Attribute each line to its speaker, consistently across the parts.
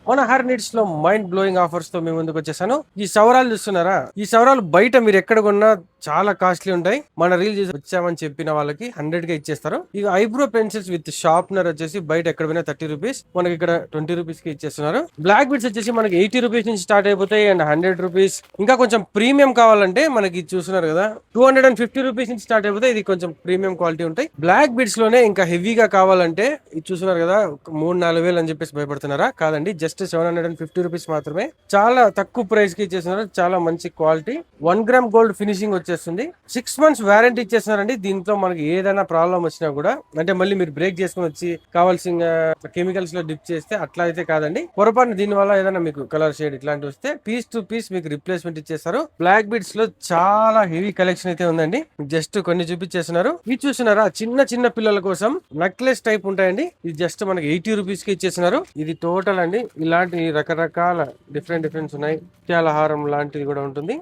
Speaker 1: Manohar needs లో mind blowing offers తో మేము ముందుకు వచ్చేసాను. ఈ సవరాలు చూస్తున్నారా? ఈ సవరాలు బయట మీరు ఎక్కడ కొన్నా చాలా కాస్ట్లీ ఉంటాయి. మన రీల్ చేసి వచ్చామని చెప్పిన వాళ్ళకి 100 గా ఇచ్చేస్తారు. ఇక ఐబ్రో పెన్సిల్స్ విత్ షార్ప్నర్ వచ్చేసి బయట ఎక్కడ పోయినా 30 రూపీస్, మనకి ఇక్కడ 20 రూపీస్ కి ఇచ్చేస్తున్నారు. బ్లాక్ బీడ్స్ వచ్చేసి మనకి 80 రూపీస్ నుంచి స్టార్ట్ అయిపోతాయి అండ్ 100 రూపీస్. ఇంకా కొంచెం ప్రీమియం కావాలంటే మనకి చూస్తున్నారు కదా 250 రూపీస్ నుంచి స్టార్ట్ అయిపోతాయి. ఇది కొంచెం ప్రీమియం క్వాలిటీ ఉంటాయి. బ్లాక్ బీడ్స్ లోనే ఇంకా హెవీగా కావాలంటే ఇది చూస్తున్నారు కదా 3-4 వేలు అని చెప్పేసి భయపడుతున్నారా? కాదండి, జస్ట్ 750 రూపీస్ మాత్రమే. చాలా తక్కువ ప్రైస్ కి ఇచ్చేస్తున్నారు. చాలా మంచి క్వాలిటీ. 1 గ్రామ్ గోల్డ్ ఫినిషింగ్ వచ్చేస్తుంది. 6 months వారంటీ ఇచ్చేస్తున్నారండి. దీంట్లో మనకి ఏదైనా ప్రాబ్లం వచ్చినా కూడా, అంటే మళ్ళీ మీరు బ్రేక్ చేసుకుని వచ్చి కావాల్సిన కెమికల్స్ లో డిప్ చేస్తే అట్లా అయితే కాదండి. పొరపాటు దీని వల్ల ఏదైనా మీకు కలర్ షేడ్ ఇట్లాంటి వస్తే పీస్ టు పీస్ మీకు రిప్లేస్మెంట్ ఇచ్చేస్తారు. బ్లాక్ బీడ్స్ లో చాలా హెవీ కలెక్షన్ అయితే ఉందండి. జస్ట్ కొన్ని చూపించేస్తున్నారు. ఇది చూస్తున్నారా? చిన్న చిన్న పిల్లల కోసం నెక్లెస్ టైప్ ఉంటాయండి. ఇది జస్ట్ మనకి 80 రూపీస్ కి ఇచ్చేస్తున్నారు. ఇది టోటల్ అండి. ఇలాంటి రకరకాల డిఫరెంట్ ఉన్నాయి. ముత్యాల హారం లాంటిది కూడా ఉంటుంది.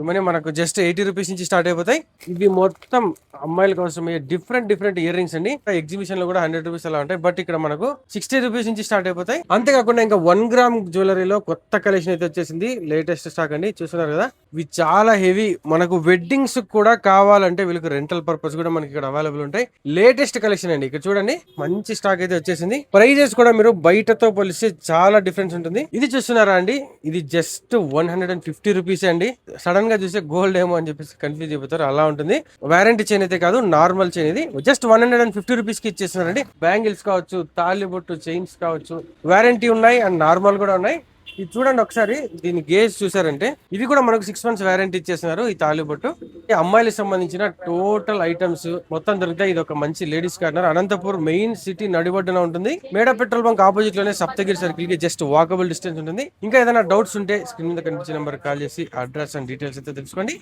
Speaker 1: ఇవన్నీ మనకు జస్ట్ 80 రూపీస్ నుంచి స్టార్ట్ అయిపోతాయి. ఇవి మొత్తం అమ్మాయిల కోసం డిఫరెంట్ ఇయర్ రింగ్స్ అండి. ఎగ్జిబిషన్ లో కూడా 100 రూపీస్ అలా ఉంటాయి. బట్ ఇక్కడ మనకు 60 రూపీస్ నుంచి స్టార్ట్ అయిపోతాయి. అంతేకాకుండా ఇంకా 1 గ్రామ్ జ్యువెలరీలో కొత్త కలెక్షన్ అయితే వచ్చేసింది. లేటెస్ట్ స్టాక్ అండి. చూస్తున్నారు కదా, ఇవి చాలా హెవీ. మనకు వెడ్డింగ్స్ కూడా కావాలంటే వీళ్ళకి రెంటల్ పర్పస్ కూడా మనకి ఇక్కడ అవైలబుల్ ఉంటాయి. లేటెస్ట్ కలెక్షన్ అండి. ఇక్కడ చూడండి, మంచి స్టాక్ అయితే వచ్చేసింది. ప్రైజెస్ కూడా మీరు బయటతో పోలిస్తే చాలా డిఫరెన్స్ ఉంటుంది. ఇది చూస్తున్నారా అండి? ఇది జస్ట్ 150 రూపీస్ అండి. సడన్ గా చూస్తే గోల్డ్ ఏమో అని చెప్పేసి కన్ఫ్యూజ్ అయిపోతారు. అలా ఉంటుంది. వారంటీ చైన్ అయితే కాదు, నార్మల్ చైన్. ఇది జస్ట్ 150 రూపీస్ కి ఇచ్చేస్తున్నారండి. బ్యాంగిల్స్ కావచ్చు, తాళిబొట్టు చైన్స్ కావచ్చు, వారంటీ ఉన్నాయి అండ్ నార్మల్ కూడా ఉన్నాయి. ఇది చూడండి ఒకసారి, దీని గేజ్ చూసారంటే ఇది కూడా మనకు 6 months వారంటీ ఇచ్చేస్తున్నారు. ఈ తాళిబొట్టు ఈ అమ్మాయిలకు సంబంధించిన టోటల్ ఐటమ్స్ మొత్తం దొరుకుతాయి. ఇది ఒక మంచి ladies corner. Anantapur main city నడిబొడ్డున ఉంటుంది. మేడ పెట్రోల్ బంక్ ఆపోజిట్ లోనే సప్తగిరి సర్కిల్ కి జస్ట్ వాకబుల్ డిస్టెన్స్ ఉంటుంది. ఇంకా ఏదైనా డౌట్స్ ఉంటే స్క్రీన్ మీద కనిపించే నెంబర్ కాల్ చేసి అడ్రస్ అండ్ డీటెయిల్స్ అయితే తెలుసుకోండి.